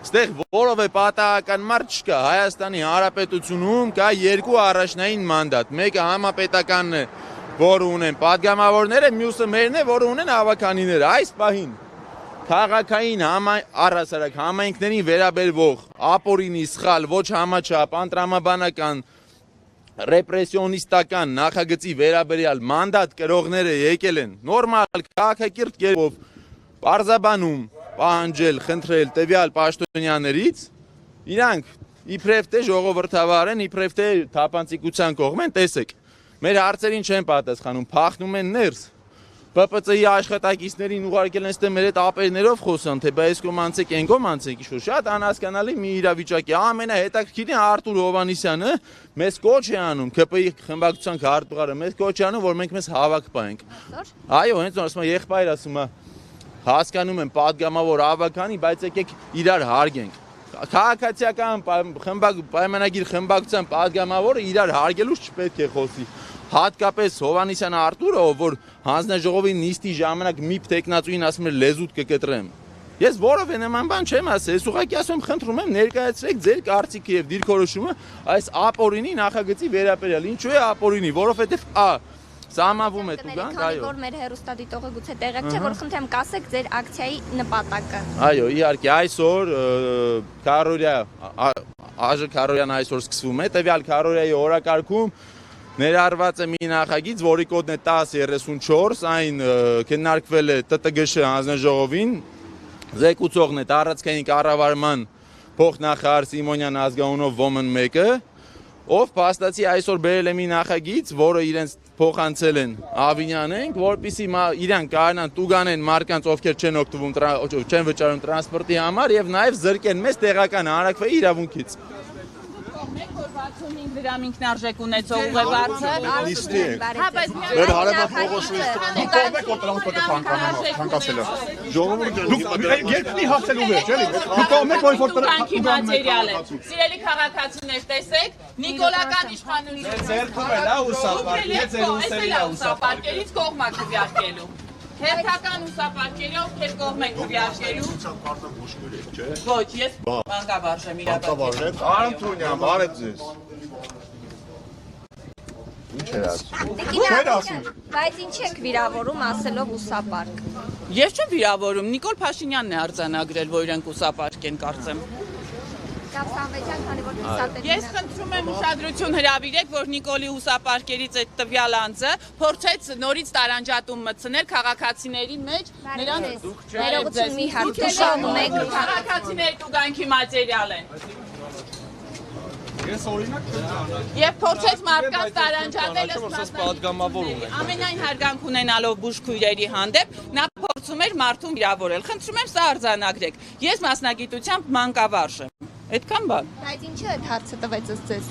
Ստեղ որով է պատահական մարդ չկա, Հայաստանի Հանրապետությունում կա երկու առաջնային մանդատ, մեկը համապետականն է, որը ունեն պատգամավորները, մյուսը մերն է, որը ունեն ավականիները, այս պահին քաղաքային առհասարակ համայնքներին վերաբերվող ապօրինի սխալ, ոչ համաչափ, անտրամաբանական, ռեպրեսիոնիստական նախագծի վերաբերյալ մանդատ կրողները եկել են նորմալ քաղաքակիրթ կերպով պարզաբանում, պահանջել, խնդրել տվյալ պաշտոնյաներից, իրանք իբրև թե ժողովրդավար են, իբրև թե թափանցիկության կողմ են, տեսեք, մեր հարցերին չեն պատասխանում, փախնում են ներս, ՊՊՑ-ի աշխատակիցներին ուղարկել են ստե մեր հետ ապերներով խոսան, թե բայց կոմ անցեք, են կոմ անցեք, շատ անհասկանալի մի իրավիճակ է, ամենահետաքրքիրն Արտուր Հովհաննիսյանը մեզ կոչ է անում, ՔՊ-ի խմբակցության քարտուղարը մեզ կոչ է անում, որ մենք մեզ հավաք պահենք։ Այո, հենց ասում եմ, եղբայր ասում է, հասկանում եմ պատգամավոր ավականի, բայց եկեք իրար հարգենք։ Քաղաքացիական պայմանագիր խմբակցության պատգամավորը իրար հարգելուց չպետք է խոսի։ Հատկապես Հովհաննիսյանը Արտուրը, որ հանձնաժողովի նիստի ժամանակ մի տեխնացուին ասում էր լեզուտ կկտրեմ։ Ես որևէ նման բան չեմ ասել, ես ուղղակի ասում եմ, խնդրում եմ ներկայացրեք ձեր կարծիքը եւ դիրքորոշումը այս ապօրինի նախագծի վերաբերյալ։ Ինչու է ապօրինի, որովհետեւ Սահմանվում է տուգանք, այո։ Որ մեր հերոստատիտողը գուցե տեղեկ չէ, որ խնդրեմ կասեք ձեր ակցիայի նպատակը։ Այո, իհարկե, այսօր Քարորյան այսօր սկսվում է, տվյալ Քարորյայի օրակարգում ներառված է մի նախագիծ, որի կոդն է 1034, այն քննարկվել է ՏՏԳՇ հանձնաժողովին, զեկուցողն է տարածքային կառավարման փոխնախարար Սիմոնյան ազգանունով ոմն 1-ը, ով փաստացի այսօր բերել է մի նախագիծ, որը իրենց փոխանցել են Ավինյանենք, որպեսզի իրանք կարողանան տուգանեն մարդկանց, ովքեր չեն օգտվում, չեն վճարում տրանսպորտի համար եւ նաեւ զրկեն մեզ տեղական հանրակրվեի իրավունքից։ 65 դրամ ինքնարժեք ունեցող ուղևորը Լիստի է։ Մեր հարևան փողոցի կողմեք որ տրանսպորտը ցանկացել է։ Ժողովուրդը երկնի հասցելու մեջ, էլի։ Դուք կողմեք որ տրանքի մատերիալ է։ Սիրելի քաղաքացիներ, տեսեք, նիկոլական իշխանությունը ձերքում է լա ուսապարկել, ձեր ուսերի լա ուսապարկելից կողմա քվյարկելու։ Հերթական ուսապարկերը ովքեր կողմ եք քվյարկելու։ Ոչ, ես մանկավարժ եմ իրավաբան։ Արմթունյան, բարև ձեզ։ Ինչ է ասում։ Բայց ինչ եք վիրավորում ասելով ուսապարկ։ Ես չեմ վիրավորում, Նիկոլ Փաշինյանն է արձանագրել, որ իրենք ուսապարկ են, կարծեմ։ Ես խնդրում եմ ուշադրություն հրավիրեք, որ Նիկոլի ուսապարկերից այդ տվյալ անձը փորձեց նորից տարանջատում մտցնել քաղաքացիների մեջ, նրանց ներողություն մի հարց դժանում եք քաղաքացիների տուգանքի մատերիալ են։ Ես օրինակ Եվ փորձեց մարդկանց տարանջատել պատգամավորում է։ ամենայն հարգանք ունենալով բուժքույրերի հանդեպ, նա փորձում էր մարդուն վիրավորել։ Խնդրում եմ սա արձանագրեք։ Ես մասնագիտությամբ մանկավարժ եմ։ Այդքան բան։ Բայց ինչու այդ հարցը տվեց ձեզ։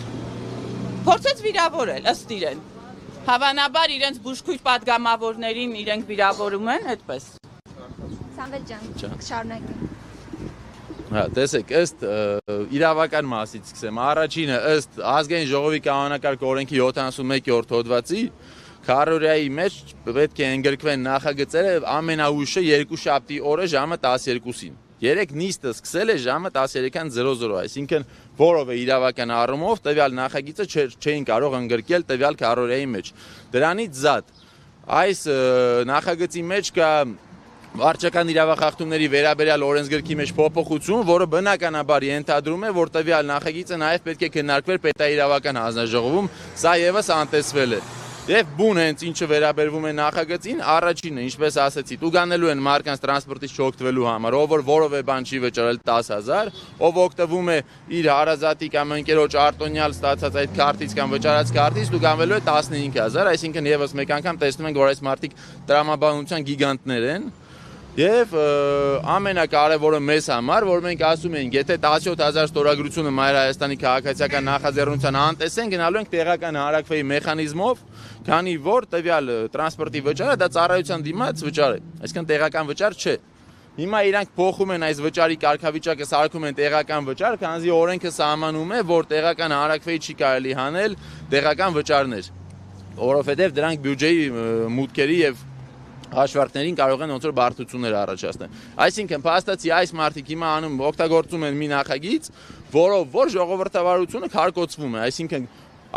Փորձեց վիրավորել ըստ իրեն։ Հավանաբար իրենց բուժքույր պատգամավորներին իրենք վիրավորում են, այդպես։ Սամվել ջան, շարունակեք։ Հա, տեսեք, ըստ իրավական մասից սկսեմ։ Առաջինը ըստ ազգային ժողովի կանոնակարգ օրենքի 71-րդ հոդվածի Քարորյայի մեջ պետք է ընդգրկվեն նախագծերը ամենաուշը երկուշաբթի օրը ժամը 12-ին։ Երեք նիստը սկսել է ժամը 13:00, այսինքն որով է իրավական առումով տվյալ նախագիծը չէին կարող ընդգրկել տվյալ Քարորյայի մեջ։ Դրանից զատ այս նախագծի մեջ կա վարչական իրավախախտումների վերաբերյալ օրենսգրքի մեջ փոփոխություն, որը բնականաբար ենթադրում է, որ տվյալ նախագիծը նաև պետք է քննարկվեր պետաիրավական հանձնաժողովում, սա եւս անտեսվել է։ Եվ բուն հենց ինչը վերաբերվում է նախագծին, առաջինը, ինչպես ասեցի, տուգանելու են մարդկանց տրանսպորտից չօգտվելու համար, ով որ որևէ բան չի վճարել 10,000, ով օգտվում է իր հարազատի կամ ընկերոջ արտոնյալ ստացած այդ քարտից կամ վճարած քարտից, տուգանվելու է 15,000, այսինքն եւս մեկ անգամ տեսնում ենք, որ այս մարդիկ տրամաբանության գիգանտներ են։ Եվ ամենակարևորը մեզ համար, որ մենք ասում ենք, եթե 17,000 ստորագրությունը Մայր Հայաստանի քաղաքացիական նախաձեռնության անտեսեն, գնալու ենք տեղական հանրակրվեի մեխանիզմով, քանի որ տվյալ տրանսպորտի վճարը դա ծառայության դիմաց վճար է, այսինքն տեղական վճար չէ։ Հիմա իրանք փոխում են այս վճարի կարգավիճակը, սարքում են տեղական վճար, քանզի օրենքը սահմանում է, որ տեղական հանրակրվեի չի կարելի հանել տեղական վճարներ, որովհետև դրանք բյուջեի մուտքերի եւ հաշվարկներին կարող են ոնց որ բարդություններ առաջացնել։ Այսինքն փաստացի այս մարդիկ հիմա անում օգտագործում են մի նախագիծ, որով որ ժողովրդավարությունը քարկոծվում է, այսինքն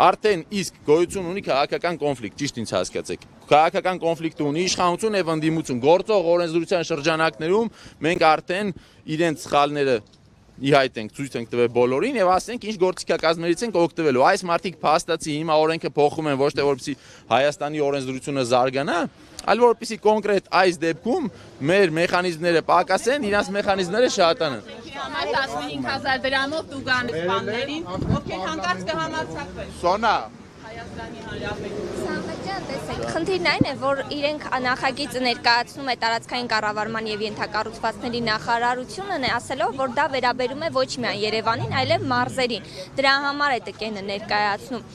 արդեն իսկ գոյություն ունի քաղաքական կոնֆլիկտ, ճիշտ ինձ հասկացեք։ Քաղաքական կոնֆլիկտ ունի իշխանություն եւ ընդդիմություն։ Գործող օրենսդրության շրջանակներում մենք արդեն իրենց սխալները ի հայտ ենք ցույց ենք տվել բոլորին եւ ասենք ինչ գործիքակազմերից ենք օգտվելու։ Այս մարդիկ փաստացի հիմա օրենքը փոխում են ոչ թե որպեսզի Հայաստանի օրենսդրությունը զարգանա, այլ որպեսզի կոնկրետ այս դեպքում մեր մեխանիզմները պակասեն, իրաց մեխանիզմները շատանան։ 15000 դրամով տուգան սպաններին, ովքեր հանկարծ կհամարձակվեն։ Սոնա Հայաստանի Հանրապետություն։ Սամվեջան, տեսեք, խնդիրն այն է, որ իրենք նախագիծը ներկայացնում է տարածքային կառավարման եւ ենթակառուցվածքների նախարարությունն է, ասելով, որ դա վերաբերում է ոչ միայն Երևանին, այլև մարզերին։ Դրա համար է ՏԿ-ն ներկայացնում։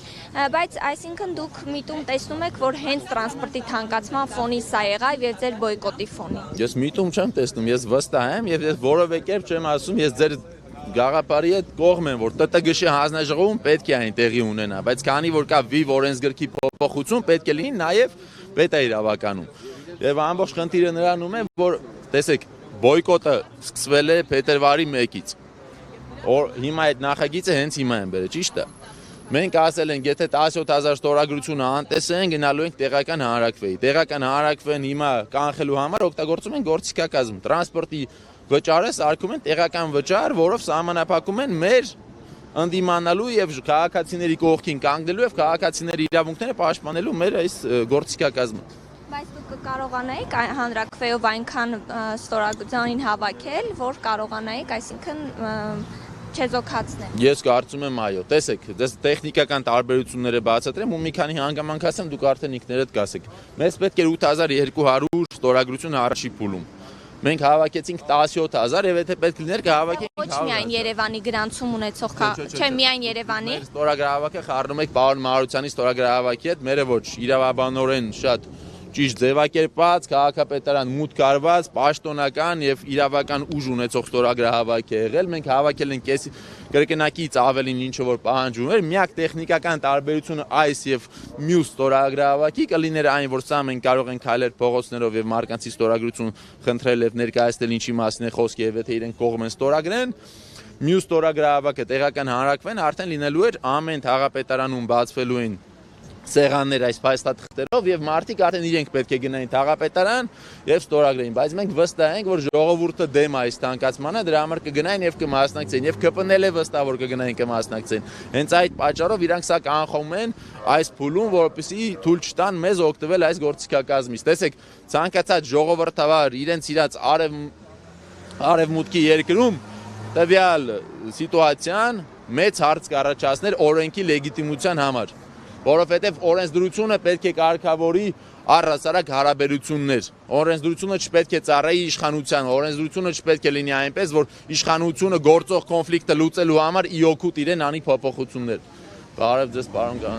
Բայց այսինքն դուք միտում տեսնում եք, որ հենց տրանսպորտի թանկացման ֆոնի սա եղավ եւ ձեր բոյկոտի ֆոնի։ Ես միտում չեմ տեսնում, ես վստահ եմ եւ ես որևէ կերպ չեմ ասում, ես ձեր գաղափարի հետ կողմ եմ, որ ՏՏԳՇ հանձնաժողովում պետք է այն տեղի ունենա, բայց քանի որ կա վիվ օրենսգրքի փոփոխություն, պետք է լինի նաև պետաիրավականում։ Եվ ամբողջ խնդիրը նրանում է, որ տեսեք, բոյկոտը սկսվել է փետրվարի 1-ից։ Հիմա այդ նախագիծը հենց հիմա են բերել, ճիշտ է։ Մենք ասել ենք, եթե 17000 ստորագրությունը անտեսեն, գնալու ենք տեղական հանրակրվեի։ Տեղական հանրակրվեն հիմա կանխելու համար օգտագործում են գործիքակազմ, տրանսպորտի վճարը սարքում են տեղական վճար, որով սահմանափակում են մեր ընդդիմանալու եւ քաղաքացիների կողքին կանգնելու եւ քաղաքացիների իրավունքները պաշտպանելու մեր այս գործիքակազմը։ Բայց դուք կկարողանայիք հանրակրվեով այնքան ստորագրությունին հավաքել, որ կարողանայիք, այսինքն չեզոքացնել։ Ես կարծում եմ այո, տեսեք, տեխնիկական տարբերությունները բացատրեմ ու մի քանի հանգամանք ասեմ, դուք արդեն ինքներդ կասեք։ Մեզ պետք էր 8200 ստորագրություն առաջի փուլում։ Մենք հավաքեցինք 17000 եւ եթե պետք լիներ կհավաքեինք ոչ միայն Երևանի գրանցում ունեցող, չէ, միայն Երևանի։ Մեր ստորագրահավաքը խառնում եք պարոն Մարությանի ստորագրահավաքի հետ, մերը ոչ, իրավաբանորեն շատ ճիշտ ձևակերպված, քաղաքապետարան մուտք արված, պաշտոնական եւ իրավական ուժ ունեցող ստորագրահավաք է եղել։ Մենք հավաքել ենք կրկնակից ավելին ինչ որ պահանջում էր։ Միակ տեխնիկական տարբերությունը այս եւ մյուս ստորագրահավաքի կլիներ այն, որ սա մենք կարող ենք քայլել փողոցներով եւ մարկանցի ստորագրություն խնդրել եւ ներկայացնել ինչի մասին է խոսքը եւ եթե իրենք կողմ են ստորագրեն, մյուս ստորագրահավաքը տեղական հանրակրվեն արդեն լինելու էր ամեն թաղապետարանում բացվելու են սեղաններ այս փաստաթղթերով եւ մարդիկ արդեն իրենք պետք է գնային թաղապետարան եւ ստորագրեին, բայց մենք վստահ ենք, որ ժողովուրդը դեմ է այս թանկացմանը, դրա համար կգնային եւ կմասնակցեն եւ ԿՊՆ-ն է վստահ, որ կգնային կմասնակցեն։ Հենց այդ պատճառով իրանք սա կանխում են այս փուլում, որպեսզի թույլ չտան մեզ օգտվել այս գործիքակազմից։ Տեսեք, ցանկացած ժողովրդավար իրենց իրաց արևմուտքի երկրում տվյալ սիտուացիան մեծ հարց կառաջացներ օրենքի լեգիտիմության համար, որովհետև օրենսդրությունը պետք է կարգավորի առհասարակ հարաբերություններ։ Օրենսդրությունը չպետք է ծառայի իշխանության, օրենսդրությունը չպետք է լինի այնպես, որ իշխանությունը գործող կոնֆլիկտը լուծելու համար ի օգուտ իրեն անի փոփոխություններ։ Բարև ձեզ, պարոն